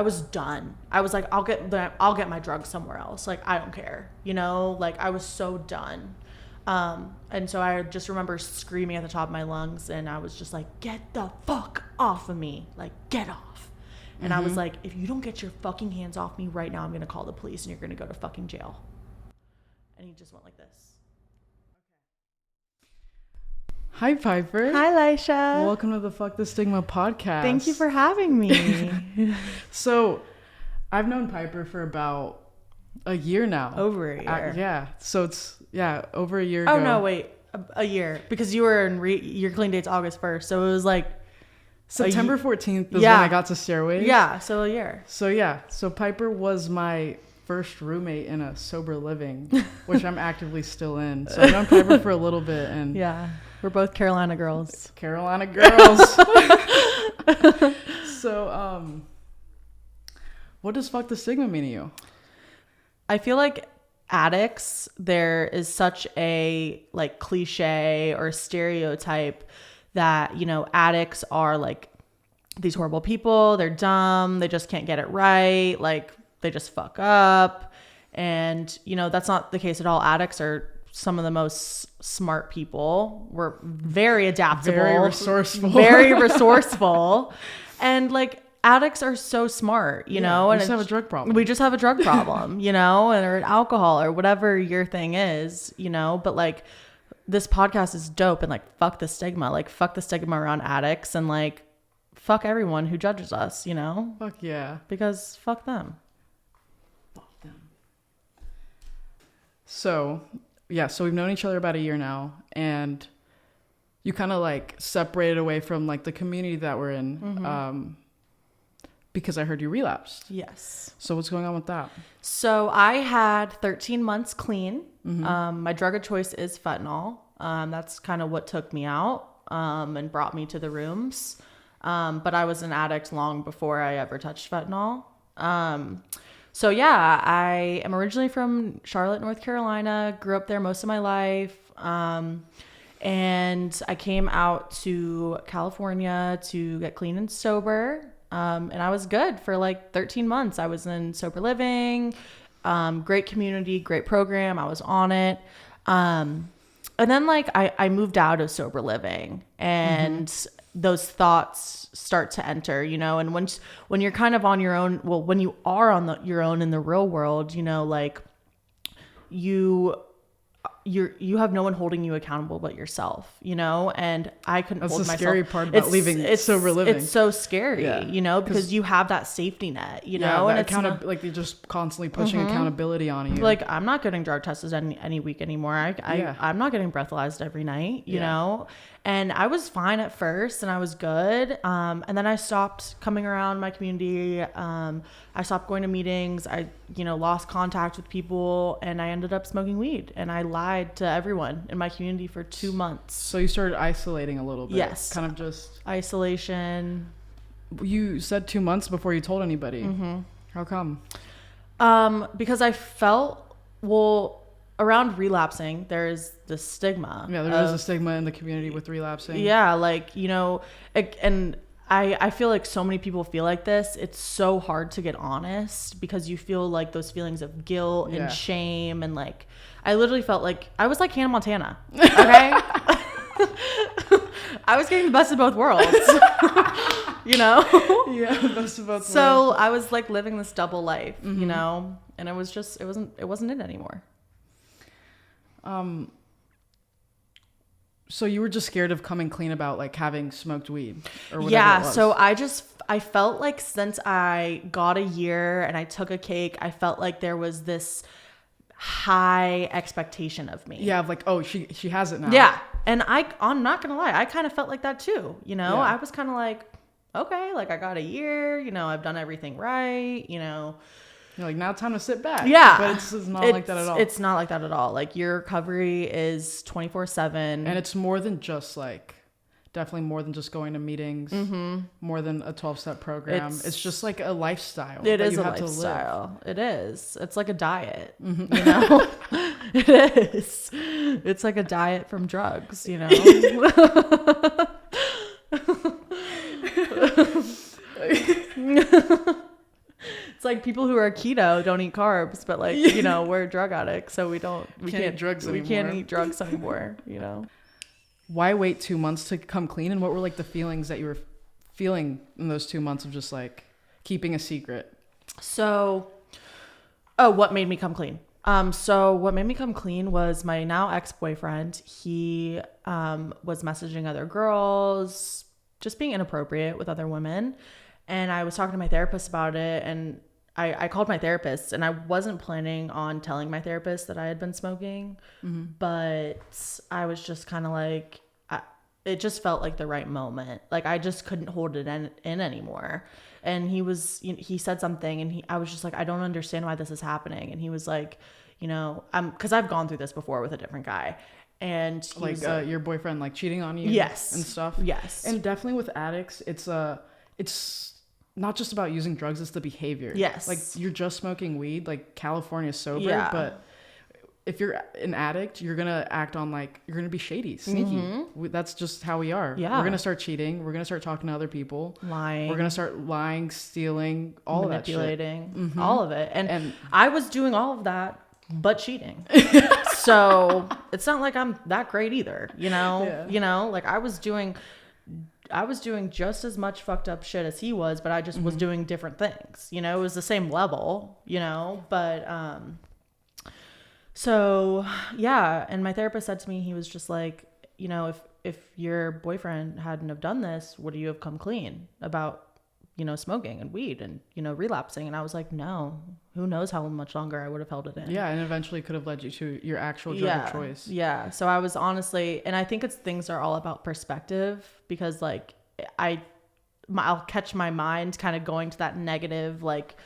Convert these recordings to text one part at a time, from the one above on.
I was done. I was like, I'll get my drugs somewhere else. Like, I don't care, you know, like I was so done. And so I just remember screaming at the top of my lungs, and I was just like, get the fuck off of me. Like, get off. And I was like, if you don't get your fucking hands off me right now, I'm going to call the police and you're going to go to fucking jail. And he just went like this. Hi, Piper. Hi, Laisha. Welcome to the Fuck the Stigma podcast. Thank you for having me. So, I've known Piper for about a year now. Over a year. Yeah. So it's, over a year ago. Oh, no, wait. A year. Because you were in your clean date's August 1st. So it was like September 14th is when I got to Stairways. Yeah. So a year. So Piper was my first roommate in a sober living, which I'm actively still in. So I've known Piper for a little bit. And yeah. We're both Carolina girls. Carolina girls. So, what does fuck the stigma mean to you? I feel like addicts, there is such a like cliche or stereotype that, you know, addicts are like these horrible people. They're dumb. They just can't get it right. Like they just fuck up. And, you know, that's not the case at all. Addicts are some of the most smart people. We're very adaptable, very resourceful. And like addicts are so smart, you know, and we just have a drug problem. We just have a drug problem, you know, or an alcohol or whatever your thing is, you know, but like this podcast is dope and like fuck the stigma, like fuck the stigma around addicts and like fuck everyone who judges us, you know? Fuck yeah. Because fuck them. Fuck them. So we've known each other about a year now, and you kind of like separated away from like the community that we're in, because I heard you relapsed. Yes. So what's going on with that? So I had 13 months clean. My drug of choice is fentanyl. That's kind of what took me out, and brought me to the rooms. But I was an addict long before I ever touched fentanyl. So yeah, I am originally from Charlotte, North Carolina, grew up there most of my life. And I came out to California to get clean and sober. And I was good for like 13 months. I was in sober living, great community, great program. I was on it. And then like I moved out of sober living, and those thoughts start to enter, you know, and when you're kind of on your own, well, when you are on your own in the real world, you know, like you have no one holding you accountable but yourself, you know, and I couldn't hold myself. That's the scary part about leaving sober living. It's so scary, you know, because you have that safety net, you know, and it's like you're just constantly pushing accountability on you. Like I'm not getting drug tested any week anymore. I'm not getting breathalyzed every night, you know, and I was fine at first and I was good. And then I stopped coming around my community. I stopped going to meetings. I, you know, lost contact with people, and I ended up smoking weed, and I lied to everyone in my community for 2 months. So you started isolating a little bit. Yes. Kind of just isolation. You said 2 months before you told anybody. How come? Because I felt, around relapsing, there's the stigma. Yeah, there is a stigma in the community with relapsing. Yeah, like, you know, and I feel like so many people feel like this. It's so hard to get honest because you feel like those feelings of guilt and shame, and like I literally felt like I was like Hannah Montana. Okay. I was getting the best of both worlds. You know? Yeah, the best of both worlds. So I was like living this double life, you know, and it wasn't it anymore. So you were just scared of coming clean about like having smoked weed or whatever it was. So I felt like since I got a year and I took a cake, I felt like there was this high expectation of me. Yeah, like, oh, she has it now. Yeah. And I'm not going to lie, I kind of felt like that too, you know? I was kind of like, okay, like I got a year, you know, I've done everything right, you know. You're like, now time to sit back. Yeah. But it's not like that at all. It's not like that at all. Like your recovery is 24/7. And it's more than just like, definitely more than just going to meetings, more than a 12-step program. It's just like a lifestyle. It is a lifestyle. It is. It's like a diet, you know? It is. It's like a diet from drugs, you know? It's like people who are keto don't eat carbs, but like, you know, we're drug addicts, so we can't eat drugs anymore. We can't eat drugs anymore, you know. Why wait 2 months to come clean? And what were like the feelings that you were feeling in those 2 months of just like keeping a secret? So, what made me come clean? So what made me come clean was my now ex-boyfriend. He was messaging other girls, just being inappropriate with other women. And I was talking to my therapist about it, and I called my therapist, and I wasn't planning on telling my therapist that I had been smoking, but I was just kind of like, it just felt like the right moment. Like I just couldn't hold it in anymore. And he said something, and I was just like, I don't understand why this is happening. And he was like, you know, because I've gone through this before with a different guy. And like your boyfriend like cheating on you, yes, and stuff. Yes. And definitely with addicts, it's not just about using drugs, it's the behavior. Yes. Like you're just smoking weed, like California's sober, yeah. But if you're an addict, you're gonna act on like you're gonna be shady, sneaky. That's just how we are. Yeah. We're gonna start cheating. We're gonna start talking to other people. Lying. We're gonna start lying, stealing, all of that shit. Manipulating, all of it. And I was doing all of that, but cheating. So it's not like I'm that great either, you know. Yeah. You know, like I was doing just as much fucked up shit as he was, but I just was doing different things. You know, it was the same level, you know, but so yeah. And my therapist said to me, he was just like, you know, if your boyfriend hadn't have done this, would you have come clean about, you know, smoking and weed and, you know, relapsing? And I was like, no, who knows how much longer I would have held it in. Yeah. And eventually could have led you to your actual drug of choice. Yeah. So I was honestly, and I think things are all about perspective, because like I'll catch my mind kind of going to that negative, like,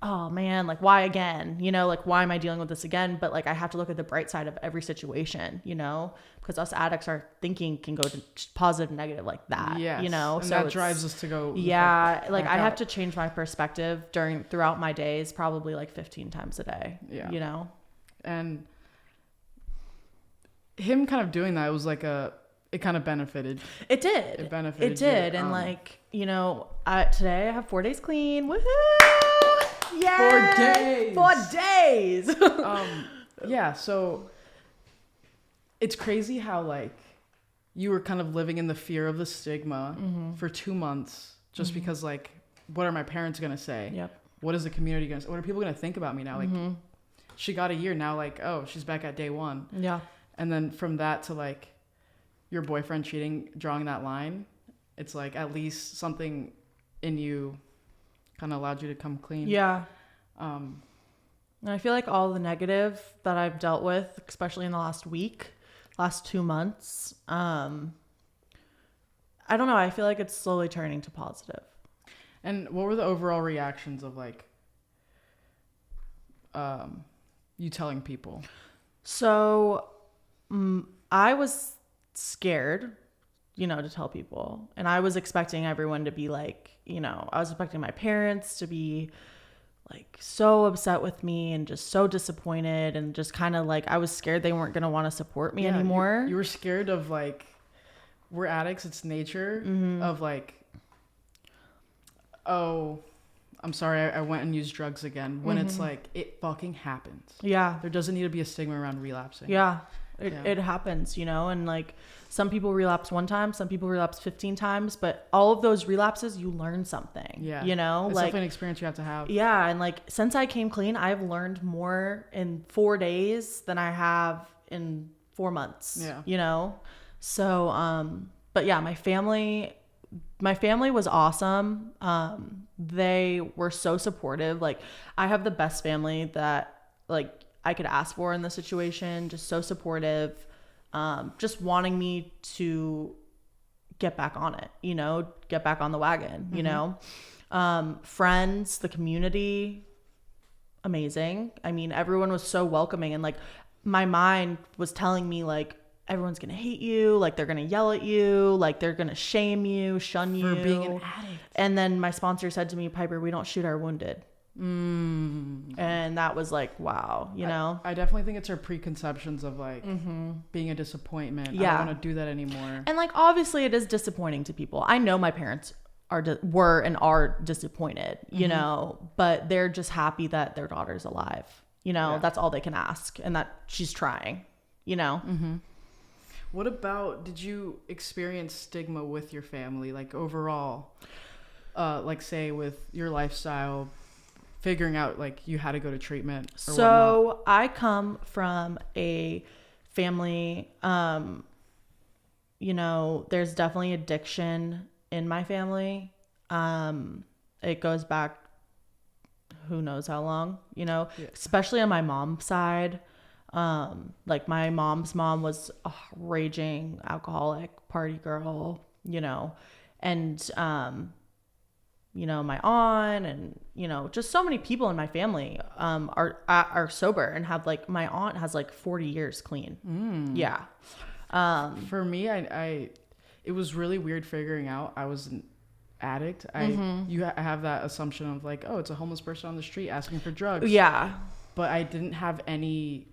oh man, like why again? You know, like why am I dealing with this again? But like I have to look at the bright side of every situation, you know, because us addicts, our thinking can go to positive and negative like that. Yes. You know, and so that drives us to go. Yeah, like I have to change my perspective throughout my days, probably like 15 times a day. Yeah, you know, and him kind of doing that was like it kind of benefited. It did. It benefited. It did, and like, you know, today I have 4 days clean. Woohoo! Yay! 4 days. Yeah. So it's crazy how like you were kind of living in the fear of the stigma for 2 months, just because like, what are my parents gonna say? Yep. What is the community gonna say? What are people gonna think about me now? Like, she got a year now. Like, oh, she's back at day 1. Yeah. And then from that to like your boyfriend cheating, drawing that line, it's like at least something in you kind of allowed you to come clean. Yeah. And I feel like all the negative that I've dealt with, especially in the last 2 months, I don't know. I feel like it's slowly turning to positive. And what were the overall reactions of like you telling people? So I was scared, you know, to tell people. And I was expecting everyone to be like, you know, I was expecting my parents to be like so upset with me and just so disappointed, and just kind of like, I was scared they weren't going to want to support me anymore. You were scared of like, we're addicts, it's nature of like, oh, I'm sorry, I went and used drugs again, when it's like, it fucking happens. Yeah. There doesn't need to be a stigma around relapsing. Yeah. It happens, you know, and like some people relapse 1 time, some people relapse 15 times, but all of those relapses, you learn something. Yeah. You know, it's like definitely an experience you have to have. Yeah. And like, since I came clean, I've learned more in 4 days than I have in 4 months. Yeah. You know? So, but yeah, my family was awesome. They were so supportive. Like, I have the best family that like I could ask for in this situation. Just so supportive. Just wanting me to get back on it, you know, get back on the wagon, you know. Friends, the community, amazing. I mean, everyone was so welcoming, and like my mind was telling me like, everyone's gonna hate you, like they're gonna yell at you, like they're gonna shame you, shun you for being an addict. And then my sponsor said to me, Piper, we don't shoot our wounded. And that was like, wow, you know. I definitely think it's our preconceptions of like being a disappointment. Yeah. I don't want to do that anymore. And like, obviously it is disappointing to people. I know my parents were and are disappointed, you know, but they're just happy that their daughter's alive. You know, that's all they can ask, and that she's trying, you know. What about, did you experience stigma with your family, like overall, like say with your lifestyle, figuring out like you had to go to treatment or so whatnot? I come from a family, you know, there's definitely addiction in my family. It goes back who knows how long, you know, especially on my mom's side. Like my mom's mom was a raging alcoholic party girl, you know, and you know, my aunt and, you know, just so many people in my family are sober and have, like, my aunt has like 40 years clean. Yeah. For me, I it was really weird figuring out I was an addict. I have that assumption of like, oh, it's a homeless person on the street asking for drugs. Yeah. But I didn't have any.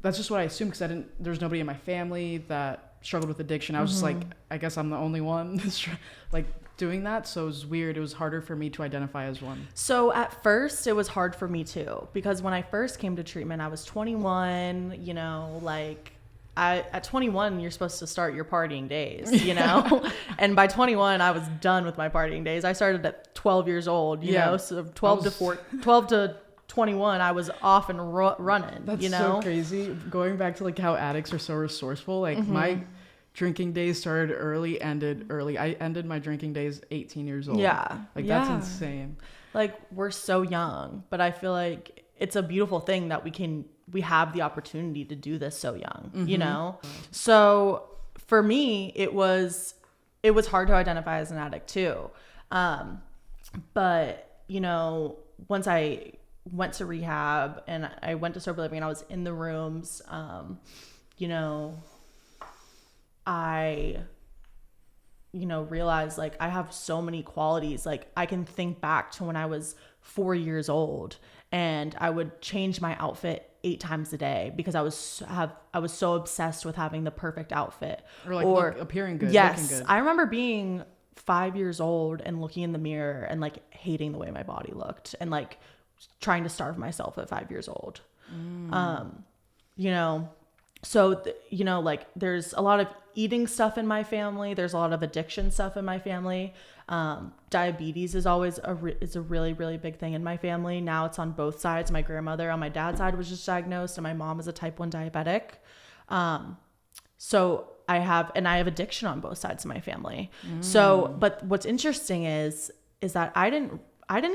That's just what I assumed, because there's nobody in my family that struggled with addiction. I was just like, I guess I'm the only one that's like doing that. So it was weird. It was harder for me to identify as one. So at first it was hard for me too, because when I first came to treatment, I was 21, you know, like at 21, you're supposed to start your partying days, you know, and by 21, I was done with my partying days. I started at 12 years old, you know, so 12 to 21, I was off and running. That's you know? so crazy. Going back to like how addicts are so resourceful. Like my drinking days started early, ended early. I ended my drinking days 18 years old. Yeah. Like that's insane. Like we're so young, but I feel like it's a beautiful thing that we have the opportunity to do this so young, you know? So for me, it was hard to identify as an addict too. But you know, once I went to rehab and I went to sober living and I was in the rooms, you know, I, you know, realized like I have so many qualities. Like I can think back to when I was 4 years old and I would change my outfit 8 times a day because I was so obsessed with having the perfect outfit or appearing good. Yes. Looking good. I remember being 5 years old and looking in the mirror and like hating the way my body looked and like trying to starve myself at 5 years old. You know, so, you know, like there's a lot of eating stuff in my family. There's a lot of addiction stuff in my family. Diabetes is always is a really, really big thing in my family. Now it's on both sides. My grandmother on my dad's side was just diagnosed and my mom is a type 1 diabetic. So I have addiction on both sides of my family. So, but what's interesting is that I didn't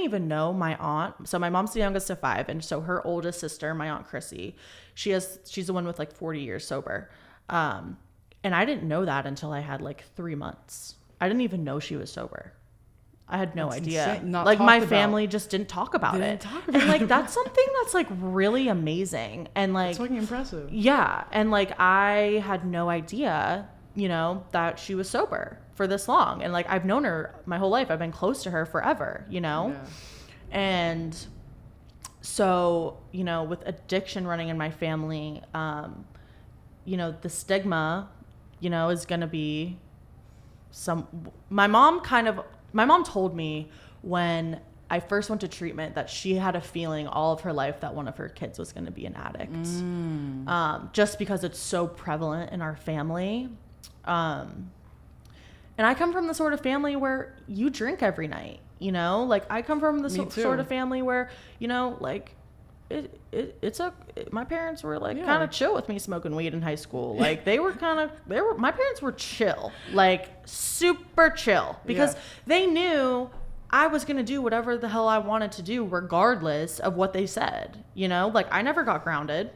even know my aunt. So my mom's the youngest of 5. And so her oldest sister, my aunt Chrissy, she's the one with like 40 years sober. And I didn't know that until I had like 3 months. I didn't even know she was sober. I had no idea. Like my family just didn't talk about it. And like, that's something that's like really amazing. And like, it's fucking impressive. Yeah. And like, I had no idea, you know, that she was sober for this long. And like, I've known her my whole life. I've been close to her forever, you know? Yeah. And so, you know, with addiction running in my family, you know, the stigma, you know, is going to be my mom told me when I first went to treatment that she had a feeling all of her life that one of her kids was going to be an addict. Just because it's so prevalent in our family. And I come from the sort of family where you drink every night, you know, like I come from the sort of family where, you know, like my parents were like kind of chill with me smoking weed in high school. Like my parents were chill, like super chill, because they knew I was going to do whatever the hell I wanted to do regardless of what they said, you know, like I never got grounded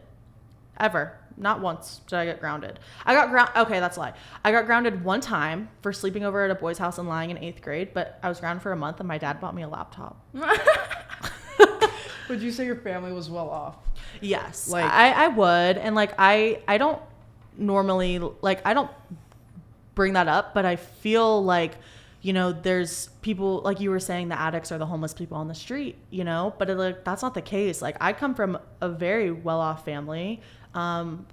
ever. Not once did I get grounded. Okay, that's a lie. I got grounded one time for sleeping over at a boy's house and lying in 8th grade, but I was grounded for a month and my dad bought me a laptop. Would you say your family was well off? Yes, like I would. And like, I don't normally, like, I don't bring that up, but I feel like, you know, there's people, like you were saying, the addicts are the homeless people on the street, you know, but like, that's not the case. Like I come from a very well-off family,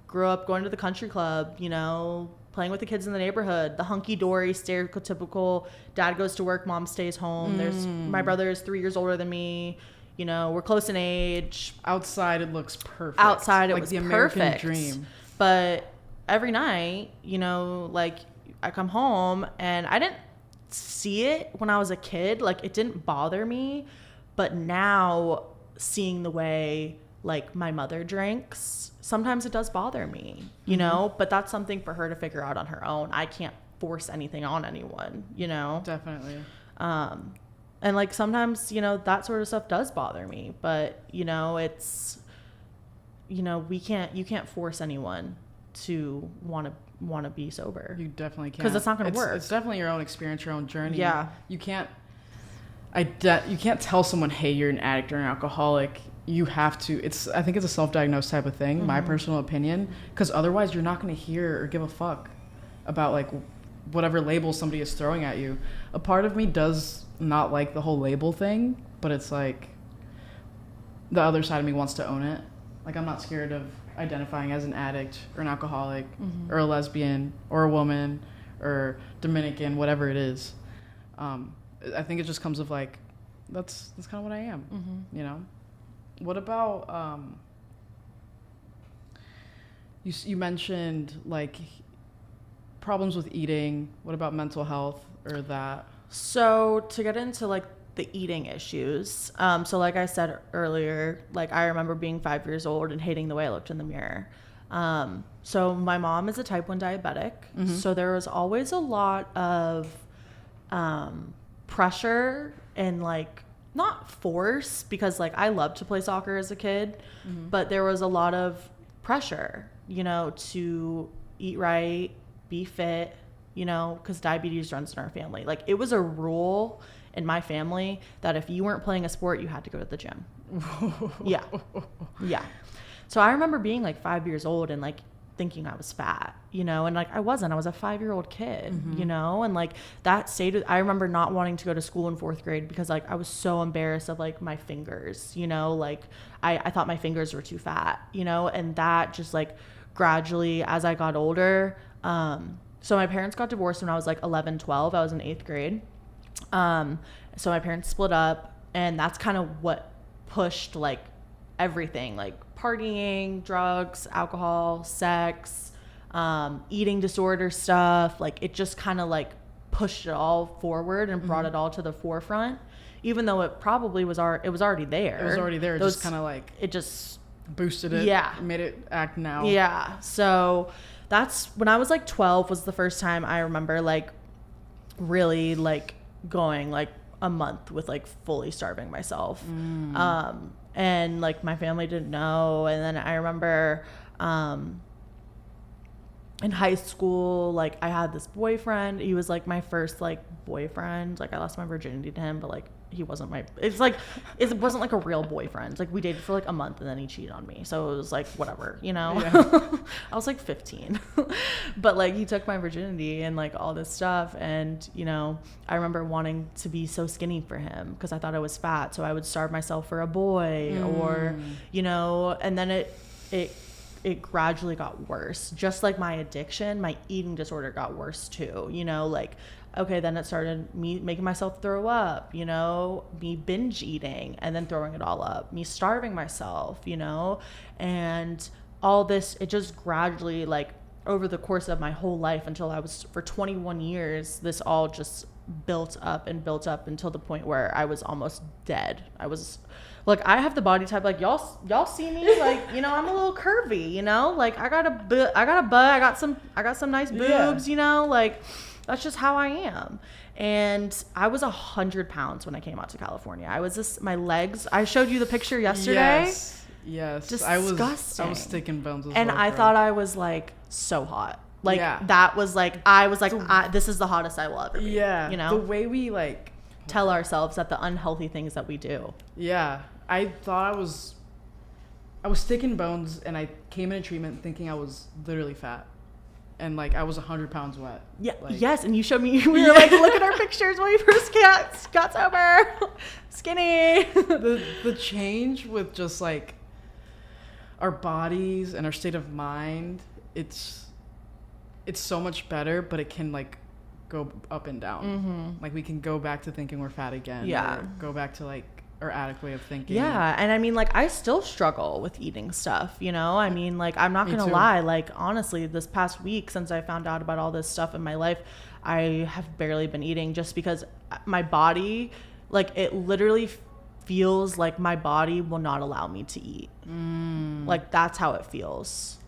grew up going to the country club, you know, playing with the kids in the neighborhood, the hunky-dory, stereotypical dad goes to work, mom stays home. My brother is 3 years older than me. You know, we're close in age. Outside, it looks perfect. Outside, it like was the American perfect. dream. But every night, you know, like, I come home, and I didn't see it when I was a kid. Like, it didn't bother me. But now, seeing the way, like, my mother drinks, sometimes it does bother me, you know? But that's something for her to figure out on her own. I can't force anything on anyone, you know? Definitely. And, like, sometimes, you know, that sort of stuff does bother me. But, you know, it's, you know, you can't force anyone to want to be sober. You definitely can't. Because it's not going to work. It's definitely your own experience, your own journey. Yeah. You can't tell someone, hey, you're an addict or an alcoholic. You have to. I think it's a self-diagnosed type of thing, my personal opinion. Because otherwise, you're not going to hear or give a fuck about, like, whatever label somebody is throwing at you. A part of me does not like the whole label thing, but it's like the other side of me wants to own it. Like, I'm not scared of identifying as an addict or an alcoholic or a lesbian or a woman or Dominican, whatever it is. I think it just comes of, like, that's kind of what I am, you know? What about, you mentioned, like, problems with eating. What about mental health or that? So to get into, like, the eating issues, so like I said earlier, like, I remember being 5 years old and hating the way I looked in the mirror. So my mom is a type 1 diabetic, so there was always a lot of pressure and, like, not force, because, like, I loved to play soccer as a kid, but there was a lot of pressure, you know, to eat right, be fit, you know, because diabetes runs in our family. Like, it was a rule in my family that if you weren't playing a sport, you had to go to the gym. Yeah. So I remember being, like, 5 years old and, like, thinking I was fat, you know, and, like, I wasn't. I was a 5-year-old kid, you know, and, like, that stayed with, I remember not wanting to go to school in 4th grade because, like, I was so embarrassed of, like, my fingers, you know, like, I thought my fingers were too fat, you know, and that just, like, gradually as I got older, so my parents got divorced when I was, like, 11, 12. I was in 8th grade. So my parents split up, and that's kind of what pushed, like, everything, like partying, drugs, alcohol, sex, eating disorder stuff. Like, it just kind of, like, pushed it all forward and brought it all to the forefront, even though it probably was already there. It was already there. Just kind of, like, it just boosted it. Yeah. Made it act now. Yeah. So that's when I was, like, 12 was the first time I remember, like, really, like, going, like, a month with, like, fully starving myself. And, like, my family didn't know. And then I remember in high school, like, I had this boyfriend. He was, like, my first, like, boyfriend. Like, I lost my virginity to him, but, like, he wasn't it wasn't, like, a real boyfriend. Like, we dated for, like, a month, and then he cheated on me. So it was, like, whatever, you know? Yeah. I was, like, 15. But, like, he took my virginity and, like, all this stuff. And, you know, I remember wanting to be so skinny for him because I thought I was fat. So I would starve myself for a boy or, you know, and then it gradually got worse. Just like my addiction, my eating disorder got worse too, you know, like, okay, then it started me making myself throw up, you know, me binge eating and then throwing it all up, me starving myself, you know, and all this, it just gradually, like, over the course of my whole life until I was, for 21 years, this all just built up until the point where I was almost dead. I was, like, I have the body type, like, y'all see me, like, you know, I'm a little curvy, you know, like, I got a butt, I got some nice boobs, you know, like, that's just how I am. And I was 100 pounds when I came out to California. I was just, my legs, I showed you the picture yesterday. Yes. Disgusting. I was thick and bones as and well. I thought I was, like, so hot. Like, that was, like, I was like, this is the hottest I will ever be. Yeah. You know? The way we, like, tell ourselves that the unhealthy things that we do. Yeah. I thought I was thick and bones, and I came into treatment thinking I was literally fat. And, like, I was 100 pounds wet. Yeah. Like, yes. And you showed me, we were like, look at our pictures when we first got sober. Skinny. The change with just, like, our bodies and our state of mind, it's it's so much better, but it can like go up and down. Like we can go back to thinking we're fat again. Yeah. Or go back to like our addict way of thinking. Yeah. And I mean, like, I still struggle with eating stuff, you know? I mean, like, I'm not going to too. lie. Like, honestly, this past week, since I found out about all this stuff in my life, I have barely been eating just because my body, like, it literally feels like my body will not allow me to eat. Like, that's how it feels.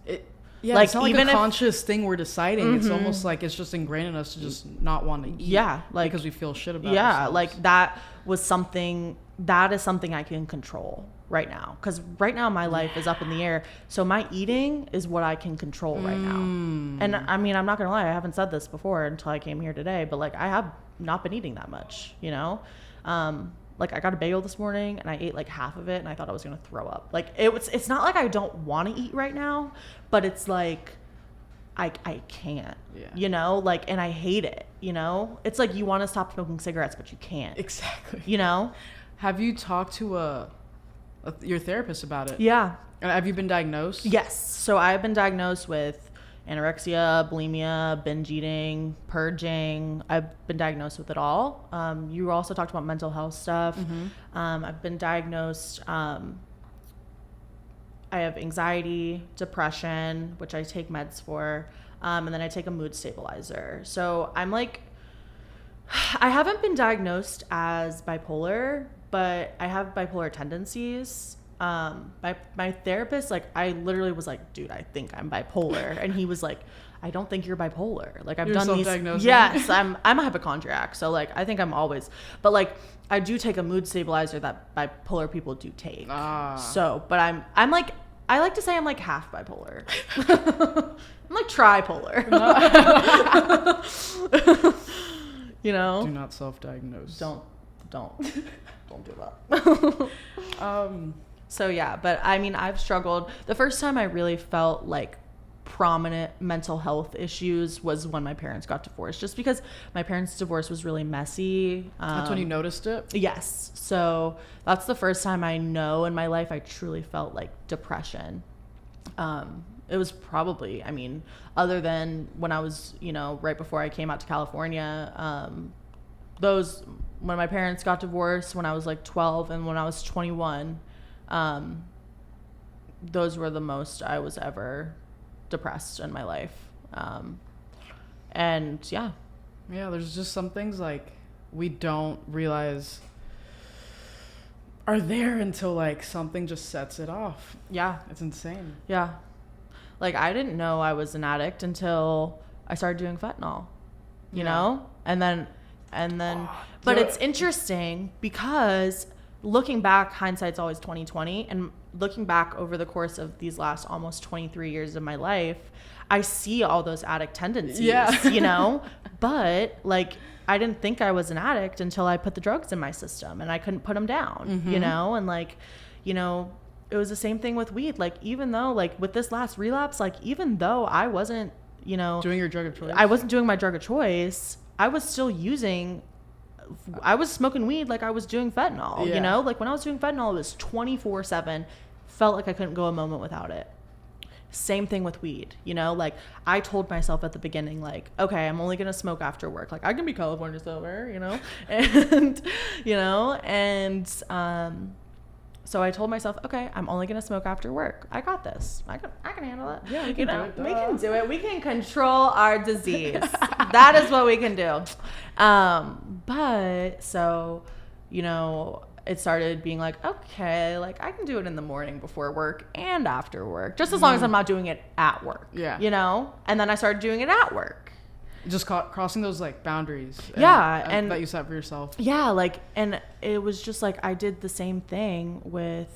Yeah, like, it's not like even a conscious thing we're deciding. It's almost like it's just ingrained in us to just not want to eat. Yeah, like, because we feel shit about ourselves. ourselves. Like that is something I can control right now. Because right now my life is up in the air. So my eating is what I can control right now. And I mean, I'm not going to lie. I haven't said this before until I came here today. But like, I have not been eating that much, you know? Like I got a bagel this morning and I ate like half of it and I thought I was going to throw up. Like it's not like I don't want to eat right now, but it's like I can't, you know, like, and I hate it, you know, it's like you want to stop smoking cigarettes, but you can't. Exactly. You know? Have you talked to your therapist about it? Yeah. And have you been diagnosed? Yes. So I've been diagnosed with anorexia, bulimia, binge eating, purging. I've been diagnosed with it all. You also talked about mental health stuff. I've been diagnosed. I have anxiety, depression, which I take meds for. And then I take a mood stabilizer. So I'm like, I haven't been diagnosed as bipolar, but I have bipolar tendencies. My therapist, like, I literally was like, dude, I think I'm bipolar. And he was like, I don't think you're bipolar. Like, I've done these. Yes, I'm a hypochondriac. So like, I think I'm always, but like, I do take a mood stabilizer that bipolar people do take. So, but I'm like, I like to say I'm like half bipolar. I'm like tripolar. You know? Do not self-diagnose. Don't do that. So yeah, but I mean, I've struggled. The first time I really felt like prominent mental health issues was when my parents got divorced, just because my parents' divorce was really messy. That's when you noticed it? Yes. So that's the first time I know in my life I truly felt like depression. It was probably, I mean, other than when I was, you know, right before I came out to California, when my parents got divorced when I was like 12 and when I was 21, those were the most I was ever depressed in my life. And yeah, there's just some things like we don't realize are there until like something just sets it off. Yeah, it's insane. Yeah, like I didn't know I was an addict until I started doing fentanyl, you know, and then but it's interesting because looking back, hindsight's always 20/20, and looking back over the course of these last almost 23 years of my life, I see all those addict tendencies, you know, but like, I didn't think I was an addict until I put the drugs in my system and I couldn't put them down, you know, and like, you know, it was the same thing with weed. Like, even though like with this last relapse, like, even though I wasn't, you know, doing your drug of choice, I wasn't doing my drug of choice, I was still I was smoking weed like I was doing fentanyl, you know? Like, when I was doing fentanyl, it was 24/7. Felt like I couldn't go a moment without it. Same thing with weed, you know? Like, I told myself at the beginning, like, okay, I'm only going to smoke after work. Like, I can be California sober, you know? And, you know? And so I told myself, okay, I'm only going to smoke after work. I got this. I can handle it. Yeah, we can do it. We can do it. We can control our disease. That is what we can do. But so, you know, it started being like, okay, like I can do it in the morning before work and after work, just as long as I'm not doing it at work. Yeah. You know? And then I started doing it at work. Just crossing those like boundaries. And that you set for yourself. Yeah, like, and it was just like I did the same thing with,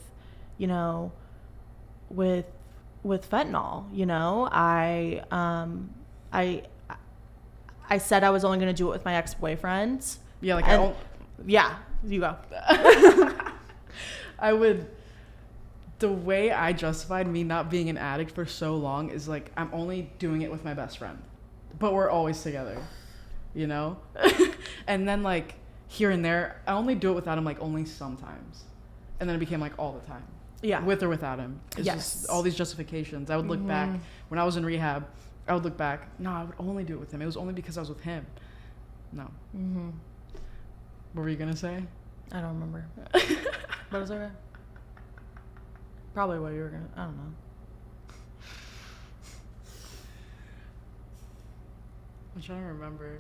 you know, with fentanyl. You know, I said I was only going to do it with my ex-boyfriend. Yeah, like yeah, you go. The way I justified me not being an addict for so long is like I'm only doing it with my best friend. But we're always together, you know? And then, like, here and there, I only do it without him, like, only sometimes. And then it became, like, all the time. Yeah. With or without him. It's just all these justifications. I would look back when I was in rehab. I would look back. No, I would only do it with him. It was only because I was with him. No. Mm-hmm. What were you gonna say? I don't remember. What was I? Probably what you were gonna. I don't know. I'm trying to remember.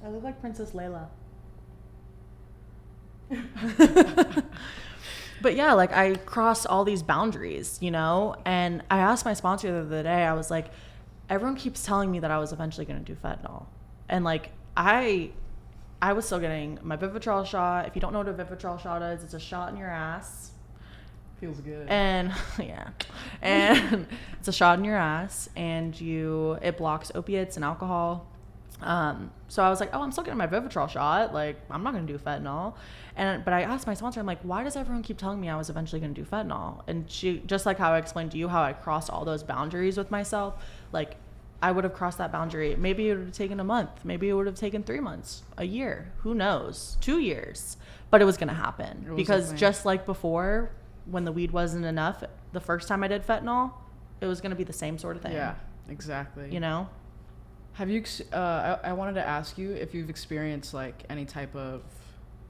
I look like Princess Layla. But yeah, like I crossed all these boundaries, you know? And I asked my sponsor the other day, I was like, everyone keeps telling me that I was eventually going to do fentanyl. And like, I was still getting my Vivitrol shot. If you don't know what a Vivitrol shot is, it's a shot in your ass. Feels good. And yeah. And it's a shot in your ass and it blocks opiates and alcohol. So I was like, oh, I'm still getting my Vivitrol shot. Like, I'm not going to do fentanyl. But I asked my sponsor, I'm like, why does everyone keep telling me I was eventually going to do fentanyl? And she, just like how I explained to you, how I crossed all those boundaries with myself, like I would have crossed that boundary. Maybe it would have taken a month. Maybe it would have taken 3 months, a year, who knows, 2 years, but it was going to happen because just like before, when the weed wasn't enough, the first time I did fentanyl, it was going to be the same sort of thing. Yeah, exactly. You know? Have you, I wanted to ask you if you've experienced like any type of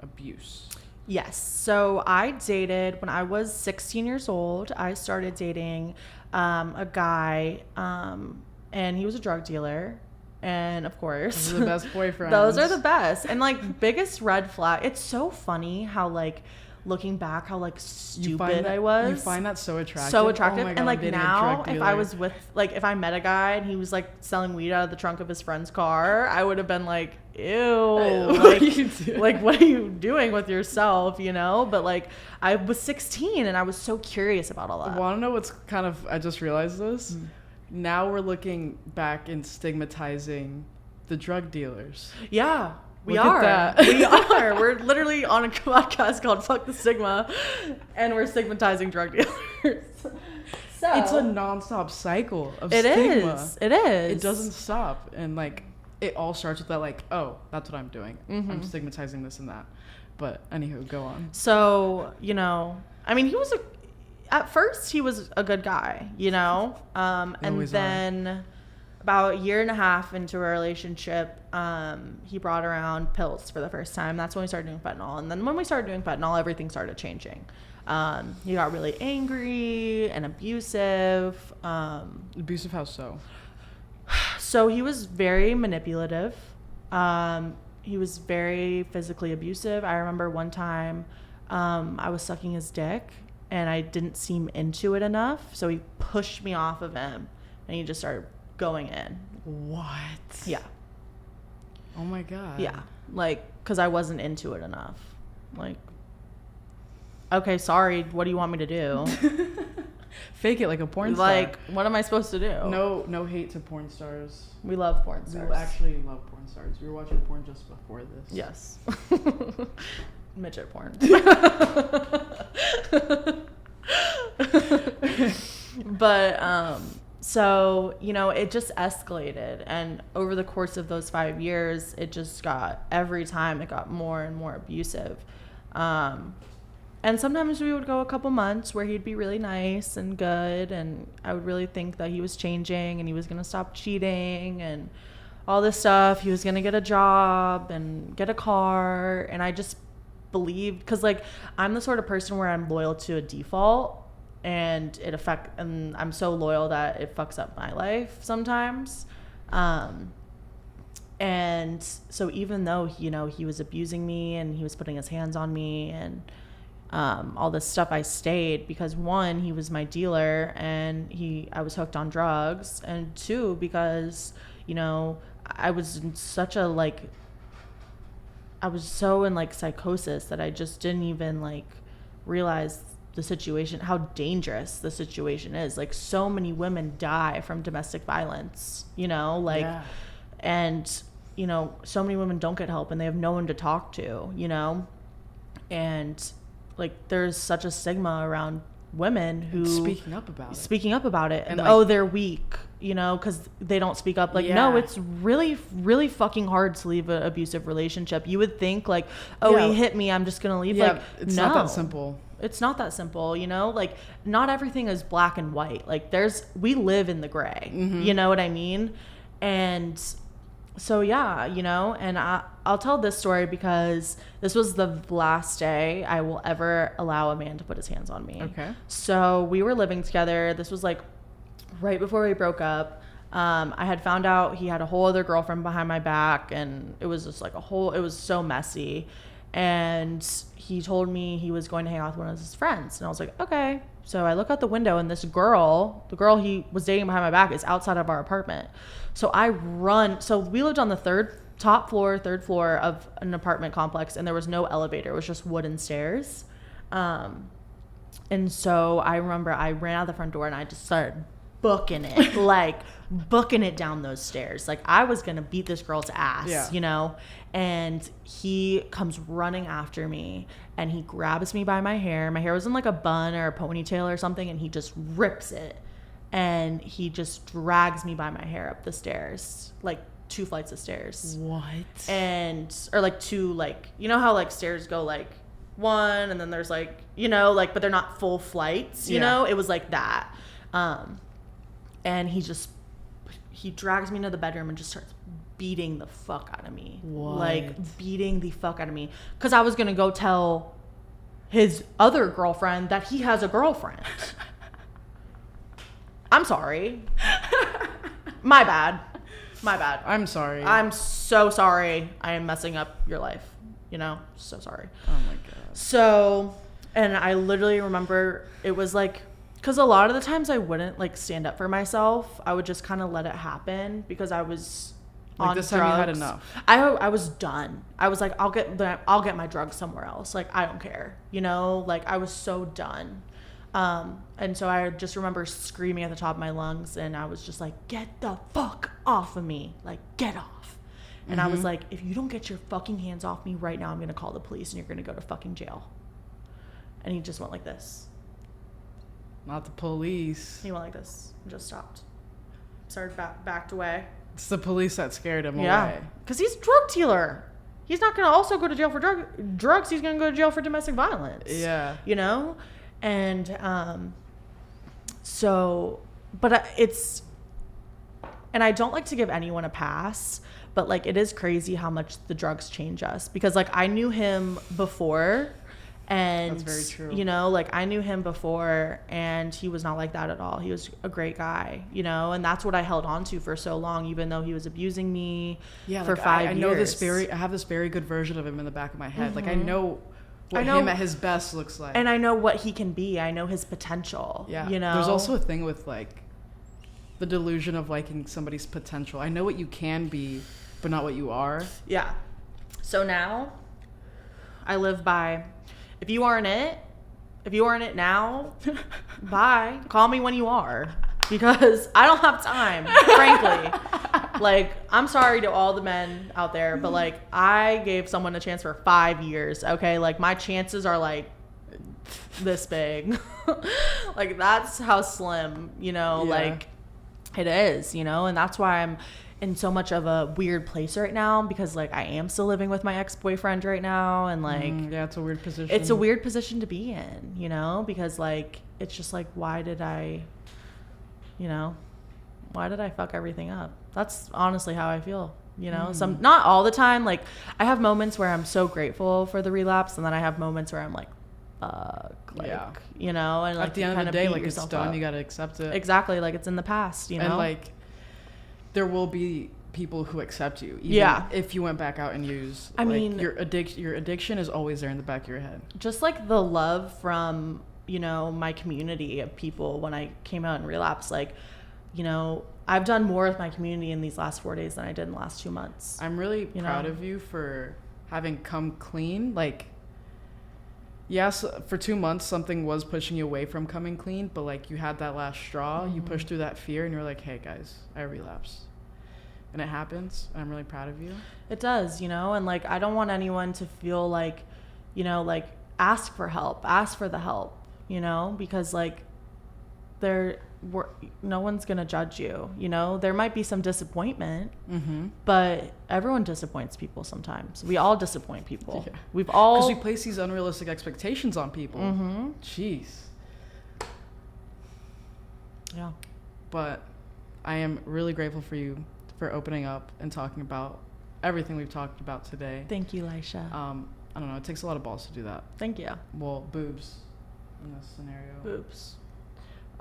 abuse. Yes. So I dated when I was 16 years old. I started dating a guy, and he was a drug dealer. And of course, those are the best boyfriends. Those are the best. And like biggest red flag. It's so funny how like looking back, how like stupid I was. You find that so attractive. So attractive. Oh my God, and like now, if I was with like if I met a guy and he was like selling weed out of the trunk of his friend's car, I would have been like, ew, like what are you doing with yourself, you know? But like I was 16 and I was so curious about all that. Want to know what's kind of, I just realized this. Now we're looking back and stigmatizing the drug dealers. Yeah. We Look are. at that. We are. We're literally on a podcast called Fuck the Stigma, and we're stigmatizing drug dealers. So it's a nonstop cycle of it stigma. It is. It doesn't stop. And like, it all starts with that, like, oh, that's what I'm doing. Mm-hmm. I'm stigmatizing this and that. But anywho, go on. So, you know, I mean, at first he was a good guy, you know? And then about a year and a half into a relationship, he brought around pills for the first time. That's when we started doing fentanyl. And then when we started doing fentanyl, everything started changing. He got really angry and abusive. Abusive how so? So he was very manipulative. He was very physically abusive. I remember one time I was sucking his dick and I didn't seem into it enough. So he pushed me off of him and he just started going in. What? Yeah. Oh my God. Yeah. Like, because I wasn't into it enough. Like, okay, sorry. What do you want me to do? Fake it like a porn star. Like, what am I supposed to do? No hate to porn stars. We love porn stars. We actually love porn stars. We were watching porn just before this. Yes. Midget porn. But, so, you know, it just escalated. And over the course of those 5 years, it just got, every time it got more and more abusive. And sometimes we would go a couple months where he'd be really nice and good. And I would really think that he was changing and he was going to stop cheating and all this stuff. He was going to get a job and get a car. And I just believed, because like I'm the sort of person where I'm loyal to a default. And and I'm so loyal that it fucks up my life sometimes. And so even though, you know, he was abusing me and he was putting his hands on me and all this stuff, I stayed because one, he was my dealer and I was hooked on drugs, and two, because, you know, I was in such a I was so in like psychosis that I just didn't even like realize the situation, how dangerous the situation is. Like, so many women die from domestic violence, you know, like, yeah. And, you know, so many women don't get help and they have no one to talk to, you know, and like there's such a stigma around women who speaking up about it and like, oh, they're weak, you know, because they don't speak up. Like, no, it's really, really fucking hard to leave an abusive relationship. You would think like, oh, he hit me, I'm just gonna leave. Like, it's no, not that simple. It's not that simple, you know, like not everything is black and white. Like we live in the gray, you know what I mean? And so, yeah, you know, and I'll tell this story because this was the last day I will ever allow a man to put his hands on me. Okay. So we were living together. This was like right before we broke up. I had found out he had a whole other girlfriend behind my back, and it was just like it was so messy. And he told me he was going to hang out with one of his friends. And I was like, okay. So I look out the window, and this girl, the girl he was dating behind my back, is outside of our apartment. So I run. So we lived on the third floor of an apartment complex, and there was no elevator. It was just wooden stairs. And so I remember I ran out the front door, and I just started booking it, like booking it down those stairs. Like I was going to beat this girl's ass, you know? And he comes running after me, and he grabs me by my hair. My hair was in like a bun or a ponytail or something, and he just rips it. And he just drags me by my hair up the stairs, like 2 flights of stairs. What? Or like 2, like, you know how like stairs go like 1, and then there's like, you know, like, but they're not full flights, you know? It was like that. And he drags me into the bedroom and just starts beating the fuck out of me. What? Like beating the fuck out of me. Because I was going to go tell his other girlfriend that he has a girlfriend. I'm sorry. My bad. I'm sorry. I'm so sorry. I am messing up your life. You know? So sorry. Oh my God. So, and I literally remember it was like, because a lot of the times I wouldn't like stand up for myself. I would just kind of let it happen because I was on this drugs. time you had enough. I was done. I was like, I'll get my drugs somewhere else. Like, I don't care. You know, like I was so done. And so I just remember screaming at the top of my lungs, and I was just like, get the fuck off of me. Like, get off. And I was like, if you don't get your fucking hands off me right now, I'm going to call the police and you're going to go to fucking jail. And he just went like this. Not the police. He went like this and just stopped. Started backed away. It's the police that scared him away. Because he's a drug dealer. He's not going to also go to jail for drugs. He's going to go to jail for domestic violence. Yeah. You know? And so, but it's, and I don't like to give anyone a pass, but like it is crazy how much the drugs change us. Because like I knew him before. And, that's very true. You know, like I knew him before, and he was not like that at all. He was a great guy, you know, and that's what I held on to for so long, even though he was abusing me for 5 years. I know I have this very good version of him in the back of my head. Like I know what him at his best looks like. And I know what he can be. I know his potential. Yeah. You know, there's also a thing with like the delusion of liking somebody's potential. I know what you can be, but not what you are. Yeah. So now I live by, if you aren't it now, bye. Call me when you are, because I don't have time, frankly. Like, I'm sorry to all the men out there, but like I gave someone a chance for 5 years. Okay. Like my chances are like this big. Like that's how slim, you know, like it is, you know, and that's why I'm in so much of a weird place right now, because like I am still living with my ex-boyfriend right now, and like it's a weird position. It's a weird position to be in, you know, because like it's just like why did I fuck everything up? That's honestly how I feel, you know. Some, not all the time, like I have moments where I'm so grateful for the relapse, and then I have moments where I'm like fuck, like you know, and like at the end of the day, like it's done, you got to accept it. Exactly, like it's in the past, you know. And like there will be people who accept you, even if you went back out and used. I mean, your addiction is always there in the back of your head. Just like the love from, you know, my community of people when I came out and relapsed, like, you know, I've done more with my community in these last 4 days than I did in the last 2 months. I'm really proud of you for having come clean. Like, yes, for 2 months something was pushing you away from coming clean, but like you had that last straw, you pushed through that fear, and you're like, hey guys, I relapsed. And it happens. I'm really proud of you. It does, you know, and like I don't want anyone to feel like, you know, like ask for help, ask for the help, you know, because like no one's gonna judge you, you know. There might be some disappointment, but everyone disappoints people sometimes. We all disappoint people. Yeah. We've all, because we place these unrealistic expectations on people. Jeez. Yeah. But I am really grateful for you for opening up and talking about everything we've talked about today. Thank you, Laisha. I don't know, it takes a lot of balls to do that. Thank you. Well, boobs in this scenario. Boobs.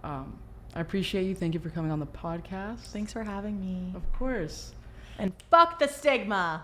I appreciate you. Thank you for coming on the podcast. Thanks for having me. Of course. And fuck the stigma.